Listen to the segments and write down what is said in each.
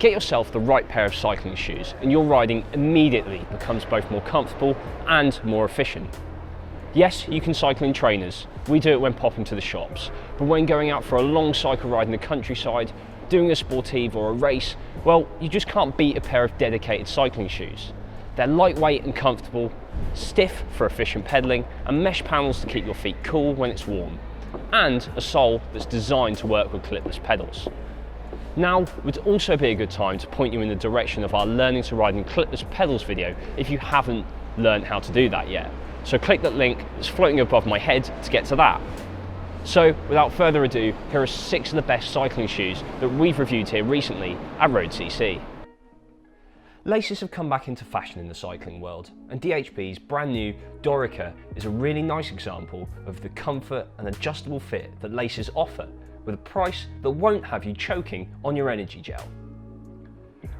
Get yourself the right pair of cycling shoes and your riding immediately becomes both more comfortable and more efficient. Yes, you can cycle in trainers, we do it when popping to the shops, but when going out for a long cycle ride in the countryside, doing a sportive or a race, well, you just can't beat a pair of dedicated cycling shoes. They're lightweight and comfortable, stiff for efficient pedalling, and mesh panels to keep your feet cool when it's warm, and a sole that's designed to work with clipless pedals. Now would also be a good time to point you in the direction of our Learning to Ride in Clipless Pedals video if you haven't learned how to do that yet. So click that link that's floating above my head to get to that. So without further ado, here are 6 of the best cycling shoes that we've reviewed here recently at road.cc. Laces have come back into fashion in the cycling world, and DHB's brand new DORICA is a really nice example of the comfort and adjustable fit that laces offer, with a price that won't have you choking on your energy gel.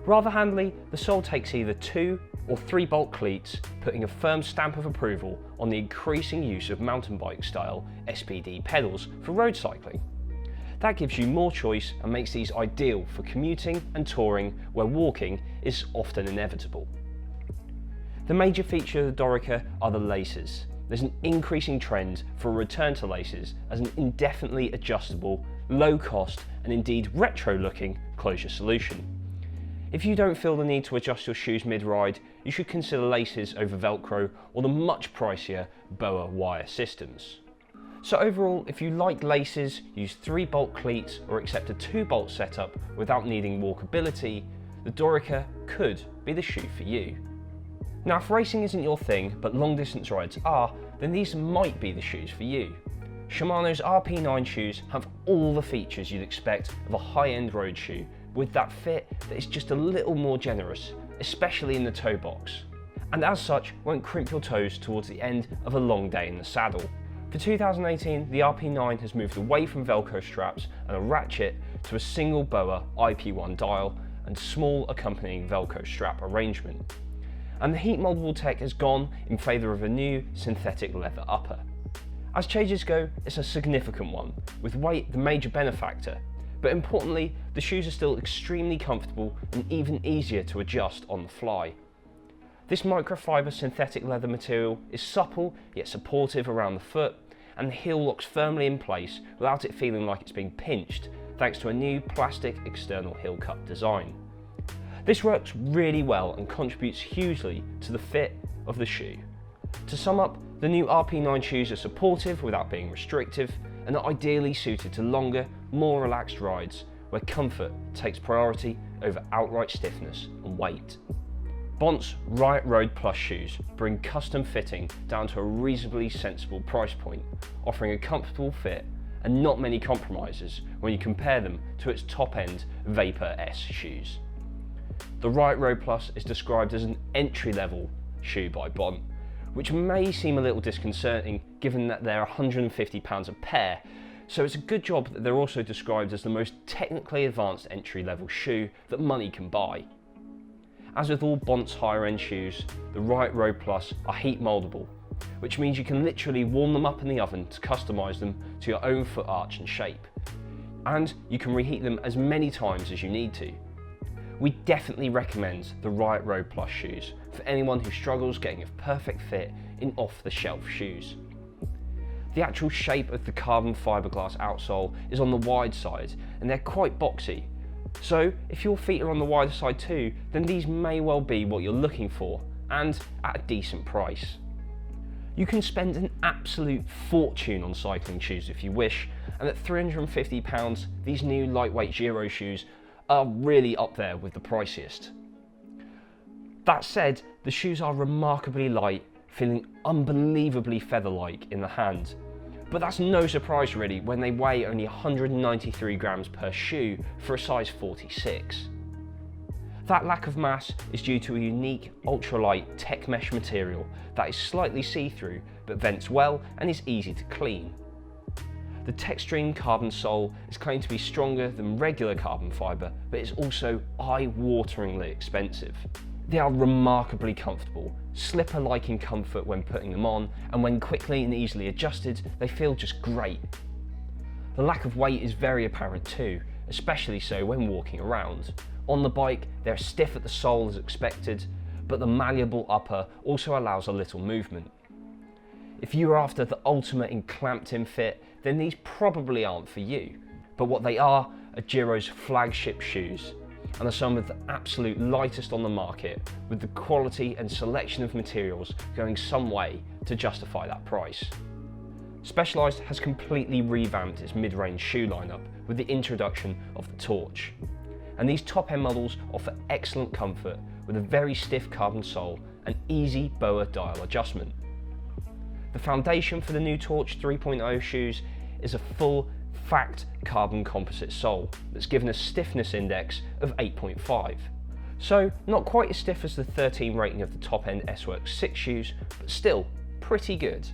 Rather handily, the sole takes either 2 or 3 bolt cleats, putting a firm stamp of approval on the increasing use of mountain bike style SPD pedals for road cycling. That gives you more choice and makes these ideal for commuting and touring where walking is often inevitable. The major feature of the DORICA are the laces. There's an increasing trend for a return to laces as an indefinitely adjustable, low cost and indeed retro looking closure solution. If you don't feel the need to adjust your shoes mid-ride, you should consider laces over Velcro or the much pricier BOA wire systems. So overall, if you like laces, use 3 bolt cleats or accept a 2 bolt setup without needing walkability, the DORICA could be the shoe for you. Now if racing isn't your thing, but long distance rides are, then these might be the shoes for you. Shimano's RP9 shoes have all the features you'd expect of a high-end road shoe, with that fit that is just a little more generous, especially in the toe box, and as such won't crimp your toes towards the end of a long day in the saddle. For 2018, the RP9 has moved away from Velcro straps and a ratchet to a single BOA IP1 dial and small accompanying Velcro strap arrangement. And the heat moldable tech has gone in favour of a new synthetic leather upper. As changes go, it's a significant one, with weight the major benefactor, but importantly, the shoes are still extremely comfortable and even easier to adjust on the fly. This microfiber synthetic leather material is supple yet supportive around the foot, and the heel locks firmly in place without it feeling like it's being pinched, thanks to a new plastic external heel cup design. This works really well and contributes hugely to the fit of the shoe. To sum up, the new RP9 shoes are supportive without being restrictive and are ideally suited to longer, more relaxed rides where comfort takes priority over outright stiffness and weight. Bont's Riot Road Plus shoes bring custom fitting down to a reasonably sensible price point, offering a comfortable fit and not many compromises when you compare them to its top-end Vapor S shoes. The Riot Road Plus is described as an entry-level shoe by Bont, which may seem a little disconcerting given that they're £150 a pair, so it's a good job that they're also described as the most technically advanced entry-level shoe that money can buy. As with all Bont's higher end shoes, the Riot Road Plus are heat moldable, which means you can literally warm them up in the oven to customise them to your own foot arch and shape. And you can reheat them as many times as you need to. We definitely recommend the Riot Road Plus shoes for anyone who struggles getting a perfect fit in off-the-shelf shoes. The actual shape of the carbon fiberglass outsole is on the wide side and they're quite boxy. So if your feet are on the wider side too, then these may well be what you're looking for, and at a decent price. You can spend an absolute fortune on cycling shoes if you wish, and at £350, these new lightweight GIRO shoes are really up there with the priciest. That said, the shoes are remarkably light, feeling unbelievably feather-like in the hand. But that's no surprise really when they weigh only 193 grams per shoe for a size 46. That lack of mass is due to a unique ultralight tech mesh material that is slightly see-through but vents well and is easy to clean. The Textreme carbon sole is claimed to be stronger than regular carbon fibre, but is also eye-wateringly expensive. They are remarkably comfortable, slipper-like in comfort when putting them on, and when quickly and easily adjusted, they feel just great. The lack of weight is very apparent too, especially so when walking around, On the bike, they're stiff at the sole as expected, but the malleable upper also allows a little movement. If you are after the ultimate in clamped-in fit, then these probably aren't for you. But what they are GIRO's flagship shoes, and are some of the absolute lightest on the market, with the quality and selection of materials going some way to justify that price. Specialized has completely revamped its mid-range shoe lineup with the introduction of the Torch. And these top-end models offer excellent comfort with a very stiff carbon sole and easy BOA dial adjustment. The foundation for the new Torch 3.0 shoes is a full fact carbon composite sole that's given a stiffness index of 8.5. So not quite as stiff as the 13 rating of the top-end S-Works 6 shoes, but still pretty good.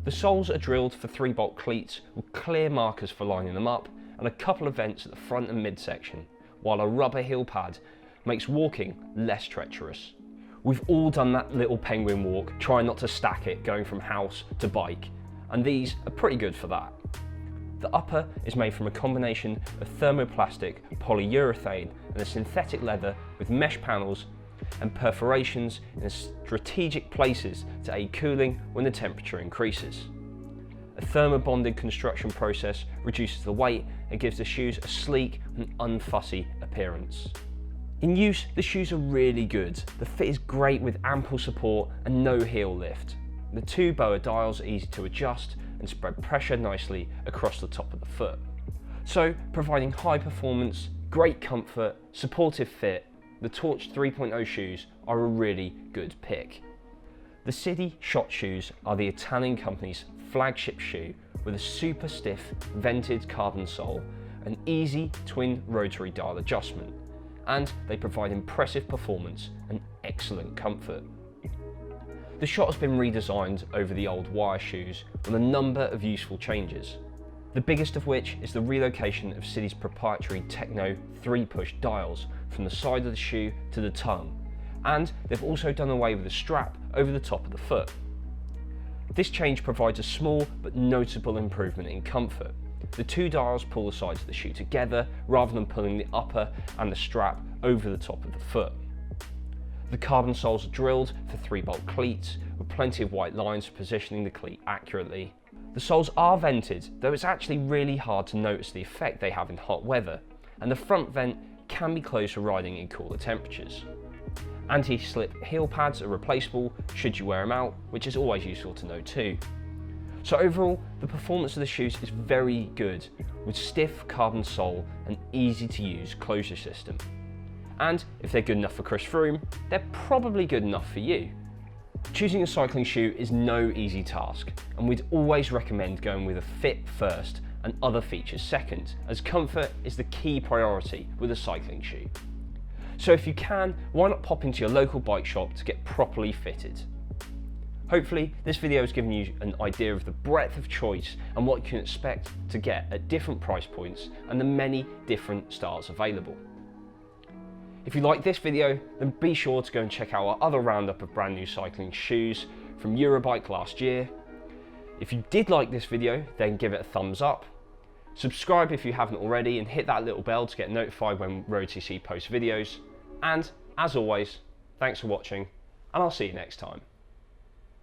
The soles are drilled for 3-bolt cleats with clear markers for lining them up and a couple of vents at the front and midsection, while a rubber heel pad makes walking less treacherous. We've all done that little penguin walk, trying not to stack it going from house to bike, and these are pretty good for that. The upper is made from a combination of thermoplastic, polyurethane and a synthetic leather with mesh panels and perforations in strategic places to aid cooling when the temperature increases. A thermobonded construction process reduces the weight and gives the shoes a sleek and unfussy appearance. In use, the shoes are really good. The fit is great with ample support and no heel lift. The 2 BOA dials are easy to adjust and spread pressure nicely across the top of the foot. So, providing high performance, great comfort, supportive fit, the Torch 3.0 shoes are a really good pick. The SIDI Shot shoes are the Italian company's flagship shoe with a super stiff vented carbon sole, an easy twin rotary dial adjustment, and they provide impressive performance and excellent comfort. The Shot has been redesigned over the old wire shoes with a number of useful changes, the biggest of which is the relocation of SIDI's proprietary Techno 3-push dials from the side of the shoe to the tongue, and they've also done away with the strap over the top of the foot. This change provides a small but notable improvement in comfort. The 2 dials pull the sides of the shoe together rather than pulling the upper and the strap over the top of the foot. The carbon soles are drilled for 3-bolt cleats with plenty of white lines for positioning the cleat accurately. The soles are vented, though it's actually really hard to notice the effect they have in hot weather, and the front vent can be closed for riding in cooler temperatures. Anti-slip heel pads are replaceable should you wear them out, which is always useful to know too. So overall, the performance of the shoes is very good, with stiff carbon sole and easy to use closure system. And if they're good enough for Chris Froome, they're probably good enough for you. Choosing a cycling shoe is no easy task, and we'd always recommend going with a fit first and other features second, as comfort is the key priority with a cycling shoe. So if you can, why not pop into your local bike shop to get properly fitted? Hopefully this video has given you an idea of the breadth of choice and what you can expect to get at different price points and the many different styles available. If you like this video, then be sure to go and check out our other roundup of brand new cycling shoes from Eurobike last year. If you did like this video, then give it a thumbs up. Subscribe if you haven't already and hit that little bell to get notified when road.cc posts videos. And as always, thanks for watching and I'll see you next time.